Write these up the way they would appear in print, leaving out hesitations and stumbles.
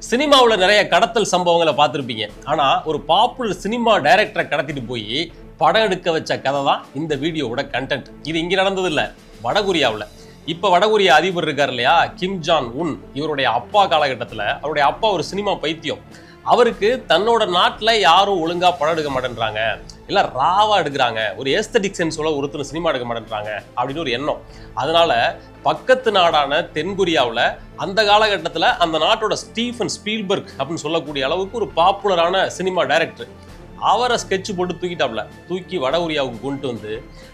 சினிமாவில் நிறைய கடத்தல் சம்பவங்களை பார்த்துருப்பீங்க. ஆனால் ஒரு பாப்புலர் சினிமா டைரக்டரை கடத்திட்டு போய் படம் எடுக்க வச்ச கதை தான் இந்த வீடியோவோட கண்டென்ட். இது இங்கே நடந்தது இல்லை, வடகொரியாவில். இப்போ வடகொரியா அதிபர் இருக்கார் இல்லையா, கிம் ஜாங் உன், இவருடைய அப்பா காலகட்டத்தில் அவருடைய அப்பா ஒரு சினிமா பைத்தியம். அவருக்கு தன்னோட நாட்டில் யாரும் ஒழுங்காக படம் எடுக்க மாட்டேன்றாங்க, இல்லை ராவாக எடுக்கிறாங்க, ஒரு ஏஸ்தட்டிக் சென்ஸோட ஒருத்தர் சினிமா எடுக்க மாட்டேன்றாங்க அப்படின்னு ஒரு எண்ணம். அதனால பக்கத்து நாடான தென்கொரியாவில் அந்த காலகட்டத்தில் அந்த நாட்டோட ஸ்டீஃபன் ஸ்பீல்பர்க் அப்படின்னு சொல்லக்கூடிய அளவுக்கு ஒரு பாப்புலரான சினிமா டைரக்டர், அவரை ஸ்கெட்ச் போட்டு தூக்கி வடகொரியாவுக்கு கொண்டு வந்து,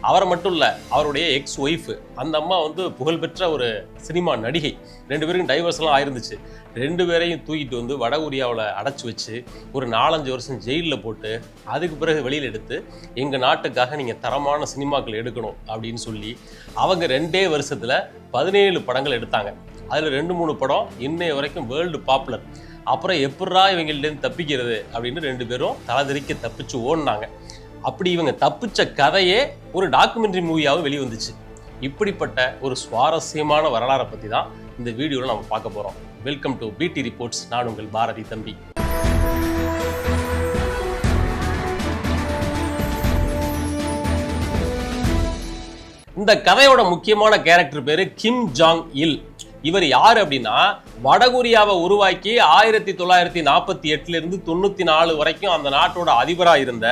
அவரை மட்டும் இல்லை, அவருடைய எக்ஸ் ஒய்ஃபு, அந்த அம்மா வந்து புகழ்பெற்ற ஒரு சினிமா நடிகை, 2 பேருக்கும் டைவர்ஸ்லாம் ஆயிருந்துச்சு. 2 பேரையும் தூக்கிட்டு வந்து வடகொரியாவில் அடைச்சி வச்சு ஒரு 4-5 வருஷம் ஜெயிலில் போட்டு, அதுக்கு பிறகு வெளியில் எடுத்து எங்கள் நாட்டுக்காக நீங்கள் தரமான சினிமாக்கள் எடுக்கணும் அப்படின்னு சொல்லி அவங்க 2 வருஷத்தில் 17 படங்கள் எடுத்தாங்க. அதில் 2-3 படம் இன்னைய வரைக்கும் வேர்ல்டு பாப்புலர். அப்புறம் எப்படா இவங்கள்டேருந்து தப்பிக்கிறது அப்படின்னு 2 பேரும் தலைதெறிக்க தப்பிச்சு ஓடினாங்க. அப்படி இவங்க தப்பிச்ச கதையே ஒரு டாக்குமெண்ட்ரி மூவியாகவும் வெளிவந்துச்சு. இப்படிப்பட்ட ஒரு சுவாரஸ்யமான வரலாறை பற்றி தான் இந்த வீடியோவில் நம்ம பார்க்க போகிறோம். வெல்கம் டு பிடி ரிப்போர்ட்ஸ். நான் உங்கள் பாரதி தம்பி. இந்த கதையோட முக்கியமான கேரக்டர் பேரு கிம் ஜாங் இல். இவர் யாரு அப்படின்னா, வடகொரியாவை உருவாக்கி 1948 இருந்து 94 வரைக்கும் அந்த நாட்டோட அதிபராக இருந்த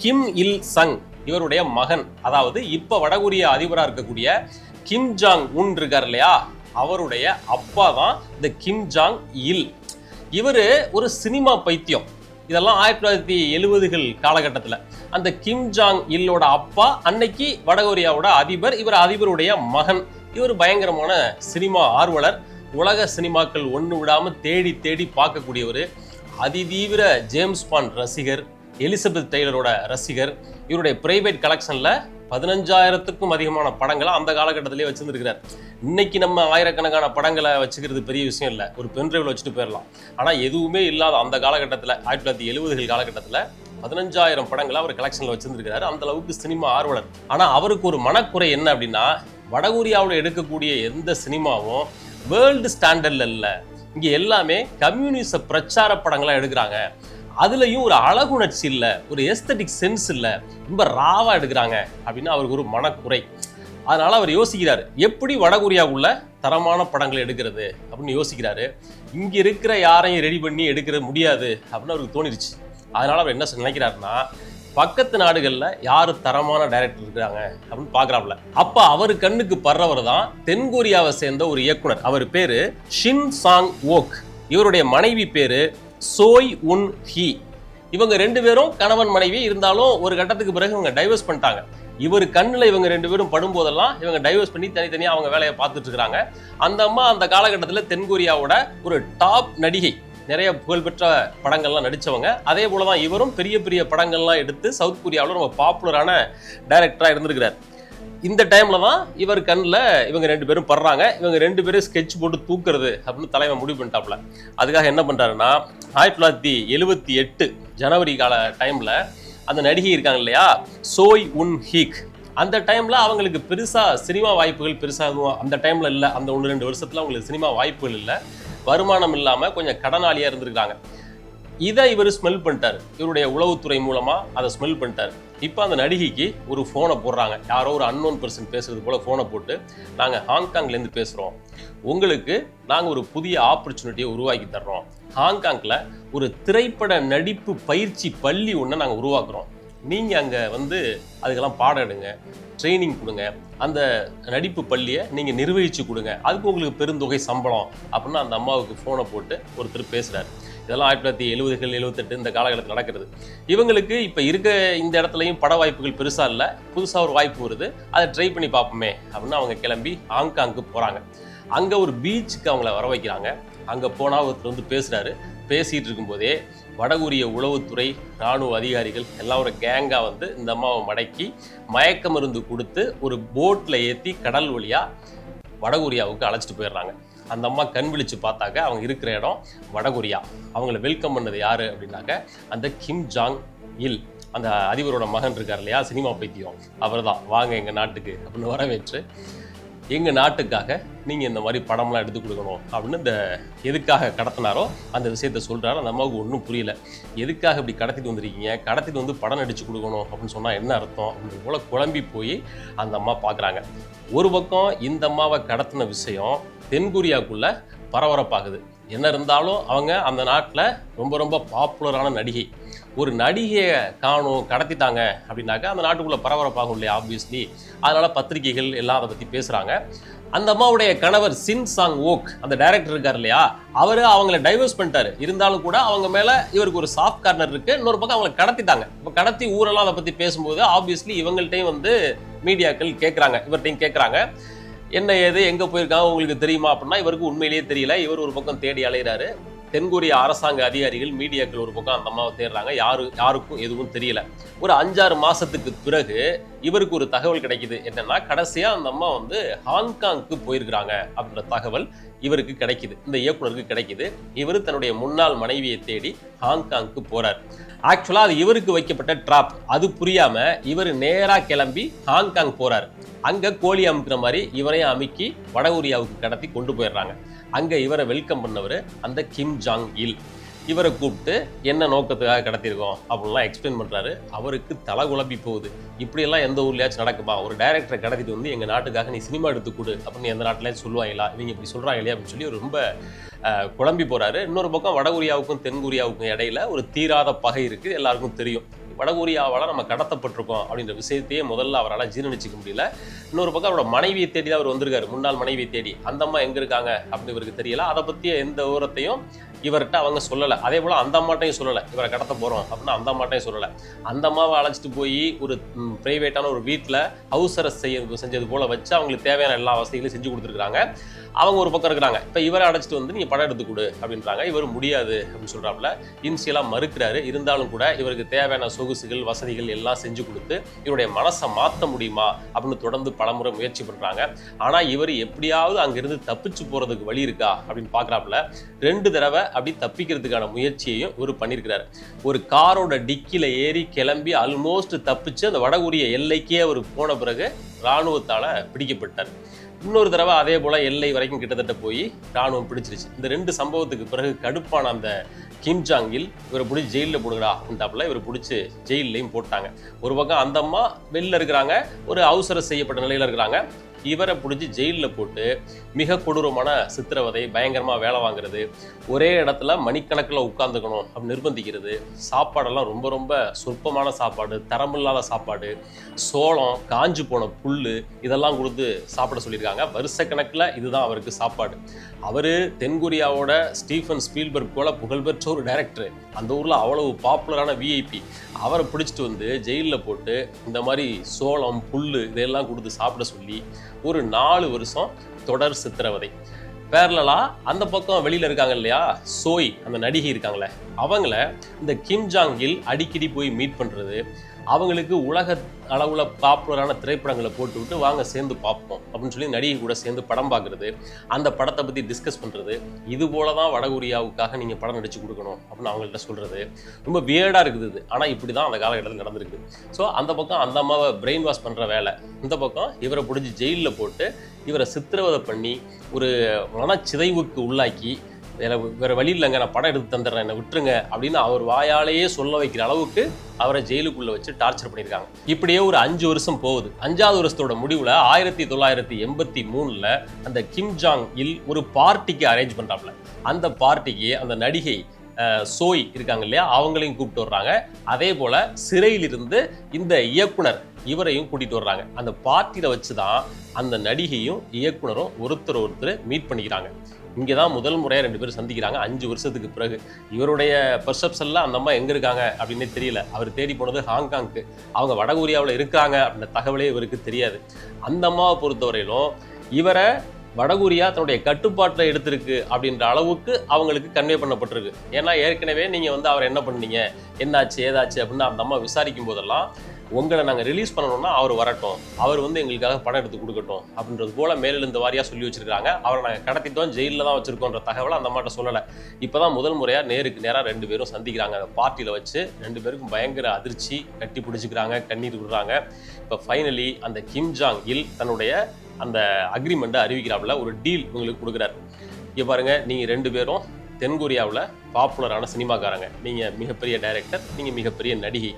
கிம் இல் சங் இவருடைய மகன். அதாவது இப்ப வடகொரியா அதிபராக இருக்கக்கூடிய கிம் ஜாங் உன் இருக்கார் இல்லையா, அவருடைய அப்பா தான் இந்த கிம் ஜாங் இல். இவரு ஒரு சினிமா பைத்தியம். இதெல்லாம் 1970கள் காலகட்டத்தில் அந்த கிம் ஜாங் இல்லோட அப்பா அன்னைக்கு வடகொரியாவோட அதிபர், இவர் அதிபருடைய மகன். இவர் பயங்கரமான சினிமா ஆர்வலர், உலக சினிமாக்கள் ஒன்று விடாமல் தேடி தேடி பார்க்கக்கூடியவர், அதிதீவிர ஜேம்ஸ் பாண்ட் ரசிகர், எலிசபெத் டெய்லரோட ரசிகர். இவருடைய பிரைவேட் கலெக்ஷனில் 15,000க்கும் அதிகமான படங்களை அந்த காலகட்டத்திலே வச்சுருந்துருக்கிறார். இன்னைக்கு நம்ம ஆயிரக்கணக்கான படங்களை வச்சுக்கிறது பெரிய விஷயம் இல்லை, ஒரு பென்ட்ரைவில் வச்சுட்டு போயிடலாம். ஆனால் எதுவுமே இல்லாத அந்த காலகட்டத்தில் 1970கள் காலகட்டத்தில் 15,000 படங்களை அவர் கலெக்ஷனில் வச்சுருந்துருக்கிறார். அந்த அளவுக்கு சினிமா ஆர்வலர். ஆனால் அவருக்கு ஒரு மனக்குறை என்ன அப்படின்னா, வடகொரியாவில் எடுக்கக்கூடிய எந்த சினிமாவும் வேர்ல்டு ஸ்டாண்டர்டில் இல்லை, இங்கே எல்லாமே கம்யூனிச பிரச்சார படங்களாக எடுக்கிறாங்க, அதுலேயும் ஒரு அழகுணர்ச்சி இல்லை, ஒரு எஸ்தட்டிக் சென்ஸ் இல்லை, ரொம்ப ராவாக எடுக்கிறாங்க அப்படின்னு அவருக்கு ஒரு மனக்குறை. அதனால் அவர் யோசிக்கிறாரு, எப்படி வடகொரியாவுக்குள்ள தரமான படங்களை எடுக்கிறது அப்படின்னு யோசிக்கிறாரு. இங்கே இருக்கிற யாரையும் ரெடி பண்ணி எடுக்கிற முடியாது அப்படின்னு அவருக்கு தோணிருச்சு. அதனால் அவர் என்ன நினைக்கிறாருன்னா, பக்கத்து நாடுகளில் யார் தரமான டைரக்டர் இருக்கிறாங்க அப்படின்னு பார்க்குறாப்புல. அப்போ அவர் கண்ணுக்கு படுறவர் தான் தென்கொரியாவை சேர்ந்த ஒரு இயக்குனர். அவர் பேர் ஷின் சாங் ஓக். இவருடைய மனைவி பேர் சோய் உன் ஹி. இவங்க 2 பேரும் கணவன் மனைவி. இருந்தாலும் ஒரு கட்டத்துக்கு பிறகு இவங்க டைவர்ஸ் பண்ணிட்டாங்க. இவர் கண்ணில் இவங்க 2 பேரும் படும்போதெல்லாம் இவங்க டைவர்ஸ் பண்ணி தனித்தனியாக அவங்க வேலையை பார்த்துட்டு இருக்கிறாங்க. அந்த அம்மா அந்த காலகட்டத்தில் தென்கொரியாவோட ஒரு டாப் நடிகை, நிறைய புகழ்பெற்ற படங்கள்லாம் நடித்தவங்க. அதே போல தான் இவரும் பெரிய பெரிய படங்கள்லாம் எடுத்து சவுத் கொரியாவில் ரொம்ப பாப்புலரான டைரக்டராக இருந்திருக்கிறார். இந்த டைமில் தான் இவர் கண்ணில் இவங்க 2 பேரும் படுறாங்க. இவங்க 2 பேரும் ஸ்கெட்ச் போட்டு தூக்குறது அப்படின்னு தலைவன் முடிவு பண்ணிட்டாப்புல. அதுக்காக என்ன பண்ணுறாருன்னா, 1978 ஜனவரி கால டைமில் அந்த நடிகை இருக்காங்க இல்லையா, சோய் உன் ஹீக், அந்த டைமில் அவங்களுக்கு பெருசாக சினிமா வாய்ப்புகள் பெருசாக அந்த டைமில் இல்லை. அந்த 1-2 வருஷத்தில் அவங்களுக்கு சினிமா வாய்ப்புகள் இல்லை, வருமானம் இல்லாமல் கொஞ்சம் கடனாளியாக இருந்திருக்காங்க. இதை இவர் ஸ்மெல் பண்ணிட்டார். இவருடைய உளவுத்துறை மூலமாக அதை ஸ்மெல் பண்ணிட்டார். இப்போ அந்த நடிகைக்கு ஒரு ஃபோனை போடுறாங்க. யாரோ ஒரு அன்னோன் பர்சன் பேசுறது போல் ஃபோனை போட்டு, நாங்கள் ஹாங்காங்லேருந்து பேசுகிறோம், உங்களுக்கு நாங்கள் ஒரு புதிய ஆப்பர்ச்சுனிட்டியை உருவாக்கி தர்றோம், ஹாங்காங்கில் ஒரு திரைப்பட நடிப்பு பயிற்சி பள்ளி ஒன்று நாங்கள் உருவாக்குறோம், நீங்கள் அங்கே வந்து அதுக்கெல்லாம் பாடம் எடுங்க, ட்ரைனிங் கொடுங்க, அந்த நடிப்பு பள்ளியை நீங்கள் நிர்வகித்து கொடுங்க, அதுக்கு உங்களுக்கு பெருந்தொகை சம்பளம் அப்படின்னு அந்த அம்மாவுக்கு ஃபோனை போட்டு ஒருத்தர் பேசுகிறார். இதெல்லாம் 1970கள் 78 இந்த காலகட்டத்தில் நடக்கிறது. இவங்களுக்கு இப்போ இருக்க இந்த இடத்துலையும் பட வாய்ப்புகள் பெருசாக இல்லை, புதுசாக ஒரு வாய்ப்பு வருது, அதை ட்ரை பண்ணி பார்ப்போமே அப்படின்னு அவங்க கிளம்பி ஹாங்காங்க்கு போகிறாங்க. அங்கே ஒரு பீச்சுக்கு அவங்கள வர வைக்கிறாங்க. அங்கே போனால் ஒருத்தர் வந்து பேசுகிறாரு. பேசிகிட்டு இருக்கும்போதே வடகொரிய உளவுத்துறை, இராணுவ அதிகாரிகள் எல்லாம் ஒரு கேங்காக வந்து இந்த அம்மாவை மடக்கி மயக்க மருந்து கொடுத்து ஒரு போட்டில் ஏற்றி கடல் வழியாக வடகொரியாவுக்கு அழைச்சிட்டு போயிடுறாங்க. அந்த அம்மா கண் விழிச்சு பார்த்தாக்க அவங்க இருக்கிற இடம் வடகொரியா. அவங்கள வெல்கம் பண்ணது யார் அப்படின்னாக்க அந்த கிம் ஜாங் இல், அந்த அதிபரோட மகன் இருக்கார் இல்லையா, சினிமா பைத்தியம், அவர் தான். வாங்க எங்கள் நாட்டுக்கு அப்படின்னு வரவேற்று எங்க நாட்டுக்காக நீங்க இந்த மாதிரி படம்லாம் எடுத்து கொடுக்கணும் அப்படின்னு இந்த எதுக்காக கடத்தினாரோ அந்த விஷயத்த சொல்றாரு. அந்த அம்மாவுக்கு ஒன்றும் புரியல. எதுக்காக இப்படி கடத்திட்டு வந்திருக்கீங்க, கடத்திட்டு வந்து படம் நடிச்சு கொடுக்கணும் அப்படின்னு சொன்னா என்ன அர்த்தம் அப்படின்னு போல குழம்பி போய் அந்த அம்மா பார்க்குறாங்க. ஒரு பக்கம் இந்த அம்மாவை கடத்தின விஷயம் தென்கொரியாவுக்குள்ள பரபரப்பாகுது. என்ன இருந்தாலும் அவங்க அந்த நாட்டில் ரொம்ப ரொம்ப பாப்புலரான நடிகை. ஒரு நடிகையை காணும் கடத்திட்டாங்க அப்படின்னாக்கா அந்த நாட்டுக்குள்ளே பரபரப்பாகும் இல்லையா, ஆப்வியஸ்லி. அதனால் பத்திரிகைகள் எல்லாம் அதை பற்றி பேசுகிறாங்க. அந்த அம்மாவுடைய கணவர் சின் சாங் ஓக், அந்த டைரக்டர் இருக்கார் இல்லையா, அவர் அவங்கள டைவர்ஸ் பண்ணிட்டாரு. இருந்தாலும் கூட அவங்க மேலே இவருக்கு ஒரு சாஃப்ட் கார்னர் இருக்குது. இன்னொரு பக்கம் அவங்களை கடத்திட்டாங்க. இப்போ கடத்தி ஊரெல்லாம் அதை பற்றி பேசும்போது ஆப்வியஸ்லி இவங்கள்ட்டையும் வந்து மீடியாக்கள் கேட்குறாங்க, இவர்கிட்டையும் கேட்குறாங்க, என்ன ஏது எங்கே போயிருக்காங்க உங்களுக்கு தெரியுமா அப்படின்னா இவருக்கு உண்மையிலேயே தெரியல. இவர் ஒரு பக்கம் தேடி அலைகிறாரு. தென்கொரிய அரசாங்க அதிகாரிகள் மீடியாக்கள் ஒரு பக்கம் அந்த அம்மாவை தேடுறாங்க. யாருக்கும் எதுவும் தெரியல. ஒரு 5-6 மாசத்துக்கு பிறகு இவருக்கு ஒரு தகவல் கிடைக்குது. என்னன்னா கடைசியா அந்த அம்மா வந்து ஹாங்காங்க்கு போயிருக்கிறாங்க அப்படின்ற தகவல் இவருக்கு கிடைக்குது, இந்த இயக்குனருக்கு கிடைக்குது. இவர் தன்னுடைய முன்னாள் மனைவியை தேடி ஹாங்காங்க்கு போறார். ஆக்சுவலா அது இவருக்கு வைக்கப்பட்ட ட்ராப். அது புரியாம இவர் நேரா கிளம்பி ஹாங்காங் போறாரு. அங்க கோழி அமுக்கிற மாதிரி இவரையும் அமுக்கி வடகொரியாவுக்கு கடத்தி கொண்டு போயிடுறாங்க. அங்க இவரை வெல்கம் பண்ணவர் அந்த கிம் ஜாங் இல். இவரை கூப்பிட்டு என்ன நோக்கத்துக்காக கடத்திருக்கோம் அப்படின்லாம் எக்ஸ்பிளைன் பண்றாரு. அவருக்கு தலை குழம்பி போகுது. இப்படியெல்லாம் எந்த ஊர்லயாச்சும் நடக்குமா? ஒரு டைரக்டரை கடத்திட்டு வந்து எங்க நாட்டுக்காக நீ சினிமா எடுத்து கொடு அப்படின்னு எந்த நாட்டிலையும் சொல்லுவாங்களா, இவங்க இப்படி சொல்றாங்க இல்லையா அப்படின்னு சொல்லி ரொம்ப குழம்பி போறாரு. இன்னொரு பக்கம் வடகொரியாவுக்கும் தென்கொரியாவுக்கும் இடையில ஒரு தீராத பகை இருக்கு, எல்லாருக்கும் தெரியும். வடகொரியாவால் நம்ம கடத்தப்பட்டிருக்கோம் அப்படின்ற விஷயத்தையே முதல்ல அவரால் ஜீரணிச்சிக்க முடியல. இன்னொரு பக்கம் அவரோட மனைவியை தேடி தான் அவர் வந்திருக்காரு, முன்னாள் மனைவியை தேடி. அந்த அம்மா எங்கே இருக்காங்க அப்படின்னு இவருக்கு தெரியல. அதை பற்றிய எந்த விவரத்தையும் இவர்கிட்ட அவங்க சொல்லலை. அதே போல் அந்த அம்மாட்டையும் சொல்லலை, இவரை கடத்த போகிறோம் அப்படின்னு அந்த அம்மாட்டையும் சொல்லலை. அந்த அம்மாவை அழைச்சிட்டு போய் ஒரு ப்ரைவேட்டான ஒரு வீட்டில் ஹவுஸ் அரெஸ்ட் செஞ்சது போல் வச்சு அவங்களுக்கு தேவையான எல்லா வசதிகளையும் செஞ்சு கொடுத்துருக்காங்க. அவங்க ஒரு பக்கம் இருக்கிறாங்க. இப்போ இவரை அழைச்சிட்டு வந்து நீங்கள் படம் எடுத்து கொடு அப்படின்றாங்க. இவர் முடியாது அப்படின்னு சொல்கிறாப்புல. இன்சியலாக மறுக்கிறாரு. இருந்தாலும் கூட இவருக்கு தேவையான சொகுசுகள் வசதிகள் எல்லாம் செஞ்சு கொடுத்து இவருடைய மனசை மாற்ற முடியுமா அப்படின்னு தொடர்ந்து பலமுறை முயற்சி பண்ணுறாங்க. ஆனால் இவர் எப்படியாவது அங்கிருந்து தப்பிச்சு போகிறதுக்கு வழி இருக்கா அப்படின்னு பார்க்குறாப்புல. 2 தடவை அப்படி தப்பிக்கிறதுக்கான முயற்சியையும் இவர் பண்ணியிருக்கிறாரு. ஒரு காரோட டிக்கில ஏறி கிளம்பி ஆல்மோஸ்ட் தப்பிச்சு அந்த வடகொரிய எல்லைக்கே அவர் போன பிறகு இராணுவத்தால் பிடிக்கப்பட்டார். இன்னொரு தடவை அதே போல எல்லை வரைக்கும் கிட்டத்தட்ட போய் ராணுவம் பிடிச்சிருச்சு. இந்த 2 சம்பவத்துக்கு பிறகு கடுப்பான அந்த கிம் ஜாங் இல் இவரை பிடிச்சி ஜெயிலில் போடுங்கடா அப்படின்ட்டாப்புல இவரை பிடிச்சி ஜெயிலையும் போட்டாங்க. ஒரு பக்கம் அந்த அம்மா வெளில இருக்கிறாங்க, ஒரு அவசர செய்யப்பட்ட நிலையில் இருக்கிறாங்க. இவரை பிடிச்சி ஜெயிலில் போட்டு மிக கொடூரமான சித்திரவதை, பயங்கரமாக வேலை வாங்குறது, ஒரே இடத்துல மணிக்கணக்கில் உட்காந்துக்கணும் அப்படி நிர்பந்திக்கிறது, சாப்பாடெல்லாம் ரொம்ப ரொம்ப சொற்பமான சாப்பாடு, தரமில்லாத சாப்பாடு, சோளம், காஞ்சு போன புல் இதெல்லாம் கொடுத்து சாப்பிட சொல்லியிருக்காங்க. வருஷக்கணக்கில் இதுதான் அவருக்கு சாப்பாடு. அவர் தென்கொரியாவோட ஸ்டீஃபன் ஸ்பீல்பர்க் போல புகழ்பெற்ற ஒரு டைரக்டர், அந்த ஊரில் அவ்வளவு பாப்புலரான விஐபி. அவரை பிடிச்சிட்டு வந்து ஜெயிலில் போட்டு இந்த மாதிரி சோளம் புல் இதெல்லாம் கொடுத்து சாப்பிட சொல்லி ஒரு 4 வருஷம் தொடர் சித்திரவதை. பேரலா அந்த பக்கம் வெளியில் இருக்காங்க இல்லையா, சோய் அந்த நடிகை இருக்காங்களே, அவங்கள இந்த கிம் ஜாங் இல் அடிக்கடி போய் மீட் பண்ணுறது, அவங்களுக்கு உலக அளவில் பாப்புலரான திரைப்படங்களை போட்டு விட்டு வாங்க சேர்ந்து பார்ப்போம் அப்படின்னு சொல்லி நடிகை கூட சேர்ந்து படம் பார்க்குறது, அந்த படத்தை பற்றி டிஸ்கஸ் பண்ணுறது, இது போல தான் வடகொரியாவுக்காக நீங்கள் படம் நடிச்சு கொடுக்கணும் அப்படின்னு அவங்கள்ட்ட சொல்கிறது ரொம்ப வியர்டாக இருக்குது இது. ஆனால் இப்படி தான் அந்த காலகட்டத்தில் நடந்திருக்கு. ஸோ அந்த பக்கம் அந்த அம்மாவை பிரெயின் வாஷ் பண்ணுற வேலை, இந்த பக்கம் இவரை பிடிச்சி ஜெயிலில் போட்டு இவரை சித்திரவதை பண்ணி ஒரு மனச்சிதைவுக்கு உள்ளாக்கி வேற வழி இல்லைங்க நான் படம் எடுத்து தந்துடுறேன் என்னை விட்டுருங்க அப்படின்னு அவர் வாயாலேயே சொல்ல வைக்கிற அளவுக்கு அவரை ஜெயிலுக்குள்ள வச்சு டார்ச்சர் பண்ணியிருக்காங்க. இப்படியே ஒரு 5 வருஷம் போகுது. 5வது வருஷத்தோட முடிவில் 1983 அந்த கிம் ஜாங் இல் ஒரு பார்ட்டிக்கு அரேஞ்ச் பண்றாப்புல. அந்த பார்ட்டிக்கு அந்த நடிகை சோய் இருக்காங்க இல்லையா, அவங்களையும் கூப்பிட்டு வர்றாங்க. அதே போல சிறையிலிருந்து இந்த இயக்குனர் இவரையும் கூட்டிட்டு வர்றாங்க. அந்த பார்ட்டியில வச்சுதான் அந்த நடிகையும் இயக்குனரும் ஒருத்தர் மீட் பண்ணிக்கிறாங்க. இங்கே தான் முதல் முறையாக 2 பேரும் சந்திக்கிறாங்க 5 வருஷத்துக்கு பிறகு. இவருடைய பெர்செப்ஷன்லாம் அந்த அம்மா எங்கே இருக்காங்க அப்படின்னே தெரியல. அவர் தேடி போனது ஹாங்காங்க்கு. அவங்க வடகொரியாவில் இருக்காங்க அப்படின்ற தகவலே இவருக்கு தெரியாது. அந்த அம்மாவை பொறுத்தவரையிலும் இவரை வடகொரியா தன்னுடைய கட்டுப்பாட்டில் எடுத்திருக்கு அப்படின்ற அளவுக்கு அவங்களுக்கு கன்வே பண்ணப்பட்டிருக்கு. ஏன்னா ஏற்கனவே நீங்கள் அவர் என்ன பண்ணீங்க, என்னாச்சு ஏதாச்சு அப்படின்னு அந்த அம்மா விசாரிக்கும் போதெல்லாம் உங்களை நாங்கள் ரிலீஸ் பண்ணணும்னா அவர் வரட்டும், அவர் எங்களுக்காக படம் எடுத்து கொடுக்கட்டும் அப்படின்றது போல மேலிருந்து வாரியாக சொல்லி வச்சிருக்காங்க. அவரை நாங்கள் கடத்திட்டோம், ஜெயிலில் தான் வச்சிருக்கோன்ற தகவலை அந்த அம்மாட்ட சொல்லலை. இப்போ தான் முதல் முறையாக நேருக்கு நேராக 2 பேரும் சந்திக்கிறாங்க. அந்த பார்ட்டியில் வச்சு 2 பேருக்கும் பயங்கர அதிர்ச்சி, கட்டி பிடிச்சிக்கிறாங்க, கண்ணீர் விடுறாங்க. இப்போ ஃபைனலி அந்த கிம் ஜாங் இல் தன்னுடைய அந்த அக்ரிமெண்ட்டை அறிவிக்கிறாப்புல, ஒரு டீல் உங்களுக்கு கொடுக்குறாரு. இங்கே பாருங்க, நீங்கள் 2 பேரும் தென்கொரியாவில் பாப்புலரான சினிமாக்காரங்க, நீங்கள் மிகப்பெரிய டைரக்டர், நீங்கள் மிகப்பெரிய நடிகை.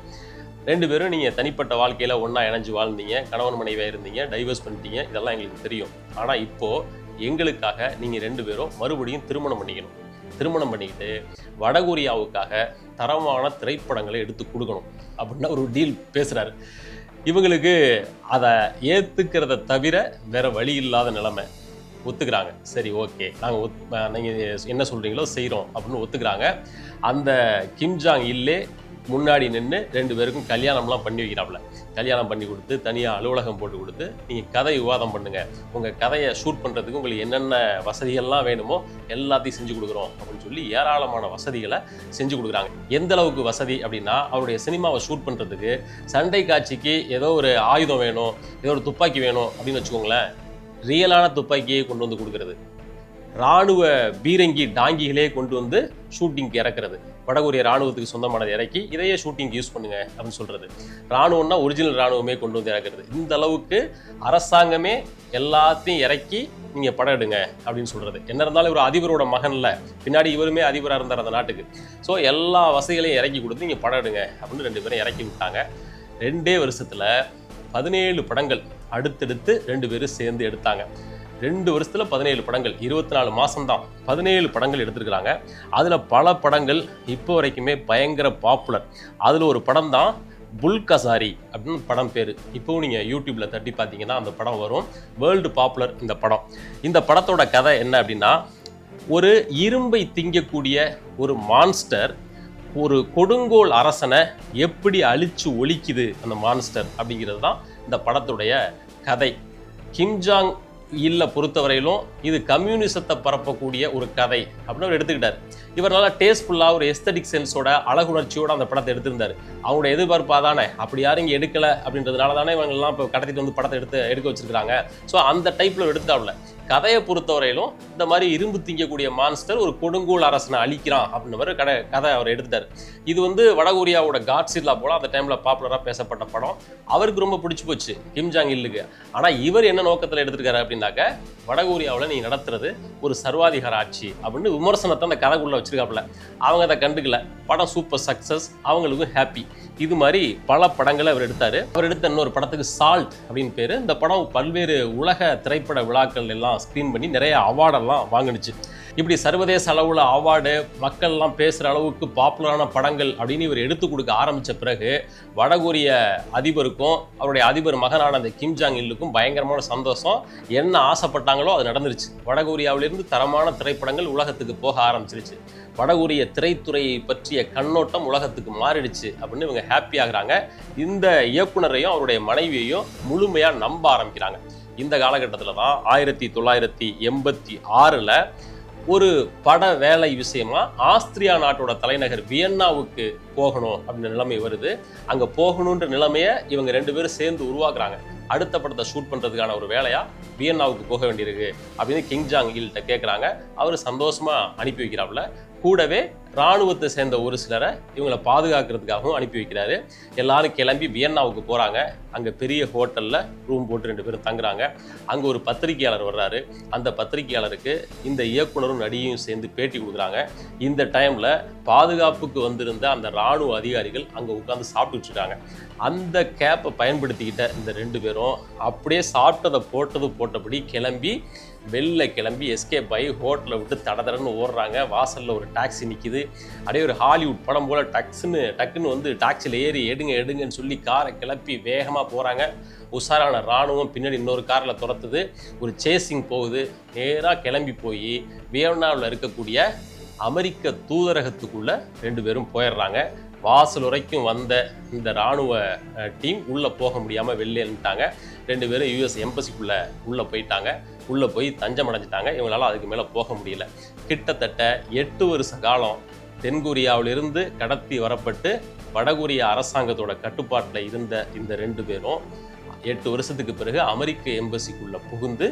2 பேரும் நீங்கள் தனிப்பட்ட வாழ்க்கையில் ஒன்றா இணைஞ்சு வாழ்ந்தீங்க, கணவன் மனைவியாக இருந்தீங்க, டைவர்ஸ் பண்ணிட்டீங்க, இதெல்லாம் எங்களுக்கு தெரியும். ஆனால் இப்போது எங்களுக்காக நீங்கள் 2 பேரும் மறுபடியும் திருமணம் பண்ணிக்கணும். திருமணம் பண்ணிக்கிட்டு வடகொரியாவுக்காக தரமான திரைப்படங்களை எடுத்து கொடுக்கணும் அப்படின்னு ஒரு டீல் பேசுகிறாரு. இவங்களுக்கு அதை ஏற்றுக்கிறத தவிர வேறு வழி இல்லாத நிலைமை. ஒத்துக்கிறாங்க. சரி, ஓகே, நாங்கள் நீங்கள் என்ன சொல்கிறீங்களோ செய்கிறோம் அப்படின்னு ஒத்துக்கிறாங்க. அந்த கிம் ஜாங் இல்லே முன்னாடி நின்று 2 பேருக்கும் கல்யாணம்லாம் பண்ணி வைக்கிறாப்புல. கல்யாணம் பண்ணி கொடுத்து தனியாக அலுவலகம் போட்டு கொடுத்து, நீங்கள் கதை விவாதம் பண்ணுங்கள், உங்கள் கதையை ஷூட் பண்ணுறதுக்கு உங்களுக்கு என்னென்ன வசதிகள்லாம் வேணுமோ எல்லாத்தையும் செஞ்சு கொடுக்குறோம் அப்படின்னு சொல்லி ஏராளமான வசதிகளை செஞ்சு கொடுக்குறாங்க. எந்த அளவுக்கு வசதி அப்படின்னா, அவருடைய சினிமாவை ஷூட் பண்ணுறதுக்கு சண்டை காட்சிக்கு ஏதோ ஒரு ஆயுதம் வேணும், ஏதோ ஒரு துப்பாக்கி வேணும் அப்படின்னு வச்சுக்கோங்களேன், ரியலான துப்பாக்கியே கொண்டு வந்து கொடுக்கறது, இராணுவ பீரங்கி டாங்கிகளே கொண்டு வந்து ஷூட்டிங்க்கு இறக்குறது, வடகொரிய இராணுவத்துக்கு சொந்தமானதை இறக்கி இதையே ஷூட்டிங் யூஸ் பண்ணுங்க அப்படின்னு சொல்றது, இராணுவம்னா ஒரிஜினல் இராணுவமே கொண்டு வந்து இறக்குறது, இந்த அளவுக்கு அரசாங்கமே எல்லாத்தையும் இறக்கி நீங்க படம் எடுங்க அப்படின்னு சொல்றது. என்ன இருந்தாலும் இவர் அதிபரோட மகன்ல, பின்னாடி இவருமே அதிபராக இருந்தார் அந்த நாட்டுக்கு. ஸோ எல்லா வசதிகளையும் இறக்கி கொடுத்து நீங்க படம் எடுங்க அப்படின்னு 2 பேரும் இறக்கி விட்டாங்க. 2 வருஷத்துல 17 படங்கள் அடுத்தடுத்து 2 பேரும் சேர்ந்து எடுத்தாங்க. 2 வருஷத்துல 17 படங்கள், 24 மாசம்தான் 17 படங்கள் எடுத்திருக்கிறாங்க. அதுல பல படங்கள் இப்போ வரைக்குமே பயங்கர பாப்புலர். அதுல ஒரு படம் தான் புல்கசாரி அப்படின்னு படம் பேரு. இப்போவும் நீங்க யூடியூப்ல தட்டி பார்த்தீங்கன்னா அந்த படம் வரும். வேர்ல்டு பாப்புலர் இந்த படம். இந்த படத்தோட கதை என்ன அப்படின்னா, ஒரு இரும்பை திங்கக்கூடிய ஒரு மான்ஸ்டர் ஒரு கொடுங்கோல் அரசனை எப்படி அழிச்சு ஒழிக்குது அந்த மான்ஸ்டர் அப்படிங்கிறது தான் இந்த படத்துடைய கதை. கிம் ஜாங் இல்ல பொறுத்தவரையிலும் இது கம்யூனிசத்தை பரப்பக்கூடிய ஒரு கதை அப்படின்னு அவர் எடுத்துக்கிட்டார். இவர் நல்லா டேஸ்ட்ஃபுல்லாக ஒரு எஸ்தட்டிக் சென்ஸோட அழகுணர்ச்சியோட அந்த படத்தை எடுத்திருந்தார். அவங்களோட எதிர்பார்ப்பாக தானே, அப்படி யாரும் இங்கே எடுக்கலை அப்படின்றதுனால தானே இவங்கெல்லாம் இப்போ கடத்திட்டு வந்து படத்தை எடுக்க வச்சிருக்காங்க. ஸோ அந்த டைப்பில் எடுத்துட்டாப்ல. கதையை பொறுத்தவரையிலும் இந்த மாதிரி இரும்பு திங்கக்கூடிய மான்ஸ்டர் ஒரு கொடுங்கோல் அரசனை அழிக்கிறான் அப்படின்னு மாதிரி கதை அவர் எடுத்துட்டார். இது வந்து வடகொரியாவோட காட்ஸில்லா போல அந்த டைமில் பாப்புலராக பேசப்பட்ட படம். அவருக்கு ரொம்ப பிடிச்சி போச்சு கிம் ஜாங் இல்லுக்கு. ஆனால் இவர் என்ன நோக்கத்தில் எடுத்திருக்காரு அப்படின்னாக்க, வடகொரியாவில் நீ நடத்துறது ஒரு சர்வாதிகார ஆட்சி அப்படின்னு விமர்சனத்தை அந்த கதைக்குள்ள வச்சிருக்காப்புல. அவங்க அதை கண்டுக்கல. படம் சூப்பர் சக்சஸ், அவங்களுக்கும் ஹாப்பி. இது மாதிரி பல படங்களை அவர் எடுத்தாரு. அவர் எடுத்த இன்னொரு படத்துக்கு சால்ட் அப்படின்னு பேரு. இந்த படம் பல்வேறு உலக திரைப்பட விழாக்கள் எல்லாம் ஸ்கிரீன் பண்ணி நிறைய அவார்டெல்லாம் வாங்கினுச்சு. இப்படி சர்வதேச அளவில் அவார்டு, மக்கள்லாம் பேசுகிற அளவுக்கு பாப்புலரான படங்கள் அப்படின்னு இவர் எடுத்து கொடுக்க ஆரம்பித்த பிறகு வடகொரிய அதிபருக்கும் அவருடைய அதிபர் மகனான அந்த கிம் ஜாங் இல்லுக்கும் பயங்கரமான சந்தோஷம். என்ன ஆசைப்பட்டாங்களோ அது நடந்துருச்சு. வடகொரியாவிலிருந்து தரமான திரைப்படங்கள் உலகத்துக்கு போக ஆரம்பிச்சிருச்சு. வடகொரிய திரைத்துறையை பற்றிய கண்ணோட்டம் உலகத்துக்கு மாறிடுச்சு அப்படின்னு இவங்க ஹாப்பி ஆகுறாங்க. இந்த இயக்குனரையும் அவருடைய மனைவியையும் முழுமையாக நம்ப ஆரம்பிக்கிறாங்க. இந்த காலகட்டத்தில் தான் 1986 ஒரு பட வேலை விஷயமா ஆஸ்திரியா நாட்டோட தலைநகர் வியன்னாவுக்கு போகணும் அப்படின்ற நிலைமை வருது. அங்கே போகணுன்ற நிலைமையை இவங்க 2 பேரும் சேர்ந்து உருவாக்குறாங்க. அடுத்த படத்தை ஷூட் பண்ணுறதுக்கான ஒரு வேலையா வியன்னாவுக்கு போக வேண்டியிருக்கு அப்படின்னு கிம் ஜாங் இல்கிட்ட கேட்குறாங்க. அவர் சந்தோஷமாக அனுப்பி வைக்கிறாப்புல. கூடவே இராணுவத்தை சேர்ந்த ஒரு சிலரை இவங்களை பாதுகாக்கிறதுக்காகவும் அனுப்பி வைக்கிறாரு. எல்லாரும் கிளம்பி வியன்னாவுக்கு போகிறாங்க. அங்கே பெரிய ஹோட்டலில் ரூம் போட்டு 2 பேரும் தங்குறாங்க. அங்கே ஒரு பத்திரிகையாளர் வர்றாரு. அந்த பத்திரிகையாளருக்கு இந்த இயக்குனரும் நடிகையும் சேர்ந்து பேட்டி கொடுக்குறாங்க. இந்த டைமில் பாதுகாப்புக்கு வந்திருந்த அந்த இராணுவ அதிகாரிகள் அங்கே உட்காந்து சாப்பிட்டுட்டு இருக்காங்க. அந்த கேப்பை பயன்படுத்திக்கிட்ட இந்த 2 பேரும் அப்படியே சாப்பிட்டதை போட்டபடி வெளில கிளம்பி எஸ்கேப் ஆகி ஹோட்டலை விட்டு தடன்னு ஓடுறாங்க. வாசலில் ஒரு டாக்ஸி நிற்கிது. அப்படியே ஒரு ஹாலிவுட் படம் போல் டக்குன்னு வந்து டாக்ஸியில் ஏறி எடுங்கன்னு சொல்லி காரை கிளப்பி வேகமாக போகிறாங்க. உஷாரான இராணுவம் பின்னாடி இன்னொரு காரில் துரத்துது. ஒரு சேசிங் போகுது. நேராக கிளம்பி போய் வியன்னாவில் இருக்கக்கூடிய அமெரிக்க தூதரகத்துக்குள்ளே 2 பேரும் போயிடுறாங்க. வாசல் வரைக்கும் வந்த இந்த இராணுவ டீம் உள்ளே போக முடியாமல் வெளியே நின்ட்டாங்க. 2 பேரும் யூஎஸ் எம்பசிக்குள்ளே உள்ளே போயிட்டாங்க. உள்ளே போய் தஞ்சம் அடைஞ்சிட்டாங்க. இவங்களால அதுக்கு மேலே போக முடியல. கிட்டத்தட்ட 8 வருஷ காலம் தென்கொரியாவிலிருந்து கடத்தி வரப்பட்டு வடகொரிய அரசாங்கத்தோட கட்டுப்பாட்டில் இருந்த இந்த 2 பேரும் 8 வருஷத்துக்கு பிறகு அமெரிக்க எம்பசிக்குள்ளே புகுந்து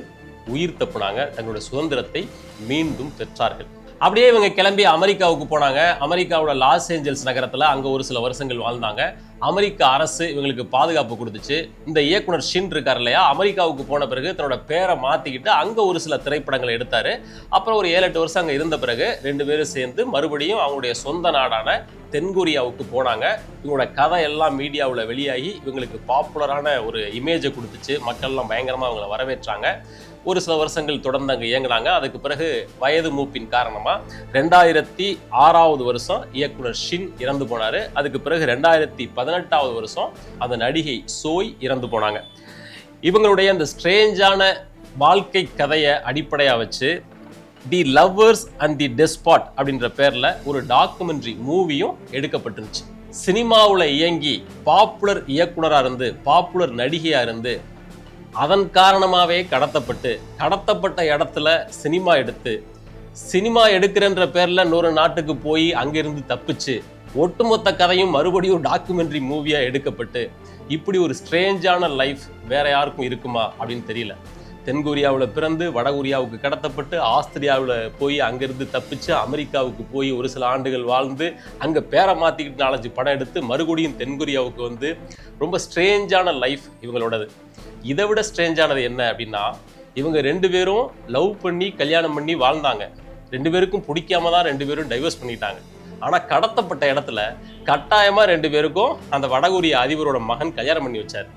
உயிர் தப்புனாங்க. தங்களுடைய சுதந்திரத்தை மீண்டும் பெற்றார்கள். அப்படியே இவங்க கிளம்பி அமெரிக்காவுக்கு போனாங்க. அமெரிக்காவோட லாஸ் ஏஞ்சல்ஸ் நகரத்துல அங்க ஒரு சில வருஷங்கள் வாழ்ந்தாங்க. அமெரிக்க அரசு இவங்களுக்கு பாதுகாப்பு கொடுத்துச்சு. இந்த இயக்குனர் ஷின் இருக்கார் இல்லையா, அமெரிக்காவுக்கு போன பிறகு தன்னோட பேரை மாத்திக்கிட்டு அங்க ஒரு சில திரைப்படங்களை எடுத்தாரு. அப்புறம் ஒரு 7-8 வருஷம் அங்க இருந்த பிறகு 2 பேரும் சேர்ந்து மறுபடியும் அவங்களுடைய சொந்த நாடான தென்கொரியாவுக்கு போனாங்க. இவங்களோட கதை எல்லாம் மீடியாவில் வெளியாகி இவங்களுக்கு பாப்புலரான ஒரு இமேஜை கொடுத்துச்சு. மக்கள்லாம் பயங்கரமாக அவங்களை வரவேற்றாங்க. ஒரு சில வருஷங்கள் தொடர்ந்து அங்கே இயங்கினாங்க. அதுக்கு பிறகு வயது மூப்பின் காரணமாக 2006 வருஷம் இயக்குனர் ஷின் இறந்து போனார். அதுக்கு பிறகு 2018 வருஷம் அந்த நடிகை சோய் இறந்து போனாங்க. இவங்களுடைய அந்த ஸ்ட்ரேஞ்சான வாழ்க்கை கதையை அடிப்படையாக வச்சு தி லவ்வர்ஸ் அண்ட் தி டெஸ்பாட் அப்படின்ற பேரில் ஒரு டாக்குமெண்ட்ரி மூவியும் எடுக்கப்பட்டுருச்சு. சினிமாவில் இயங்கி பாப்புலர் இயக்குனராக இருந்து பாப்புலர் நடிகையாக இருந்து அதன் காரணமாகவே கடத்தப்பட்ட இடத்துல சினிமா எடுத்து சினிமா எடுக்கிறன்ற பேரில் இன்னொரு நாட்டுக்கு போய் அங்கிருந்து தப்பிச்சு ஒட்டுமொத்த கதையும் மறுபடியும் டாக்குமெண்ட்ரி மூவியாக எடுக்கப்பட்டு இப்படி ஒரு ஸ்ட்ரேஞ்சான லைஃப் வேற யாருக்கும் இருக்குமா அப்படின்னு தெரியல. தென்கொரியாவில் பிறந்து வடகொரியாவுக்கு கடத்தப்பட்டு ஆஸ்திரியாவில் போய் அங்கிருந்து தப்பிச்சு அமெரிக்காவுக்கு போய் ஒரு சில ஆண்டுகள் வாழ்ந்து அங்கே பேரை மாற்றிக்கிட்டு 4-5 படம் எடுத்து மறுபடியும் தென்கொரியாவுக்கு வந்து ரொம்ப ஸ்ட்ரேஞ்சான லைஃப் இவங்களோடது. இதை விட ஸ்ட்ரேஞ்சானது என்ன அப்படின்னா, இவங்க 2 பேரும் லவ் பண்ணி கல்யாணம் பண்ணி வாழ்ந்தாங்க. 2 பேருக்கும் பிடிக்காம தான் 2 பேரும் டைவர்ஸ் பண்ணிட்டாங்க. ஆனால் கடத்தப்பட்ட இடத்துல கட்டாயமாக 2 பேருக்கும் அந்த வடகொரிய அதிபரோட மகன் கல்யாணம் பண்ணி வச்சார்.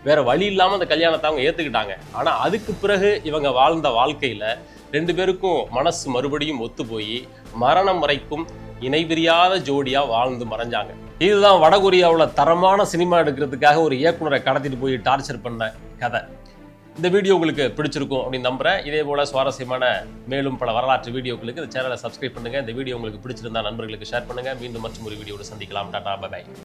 வேற வழி இல்லாமல் அந்த கல்யாணத்தை அவங்க ஏற்றுக்கிட்டாங்க. ஆனால் அதுக்கு பிறகு இவங்க வாழ்ந்த வாழ்க்கையில் 2 பேருக்கும் மனசு மறுபடியும் ஒத்து போய் மரணம் வரைக்கும் இணைபிரியாத ஜோடியாக வாழ்ந்து மறைஞ்சாங்க. இதுதான் வடகொரியாவில் தரமான சினிமா எடுக்கிறதுக்காக ஒரு இயக்குனரை கடத்திட்டு போய் டார்ச்சர் பண்ண கதை. இந்த வீடியோ உங்களுக்கு பிடிச்சிருக்கும் அப்படின்னு நம்புறேன். இதே போல சுவாரஸ்யமான மேலும் பல வரலாற்று வீடியோக்களுக்கு இந்த சேனலை சப்ஸ்கிரைப் பண்ணுங்க. இந்த வீடியோ உங்களுக்கு பிடிச்சிருந்தா நண்பர்களுக்கு ஷேர் பண்ணுங்க. மீண்டும் மற்றும் ஒரு வீடியோட சந்திக்கலாம். டாடா, பை.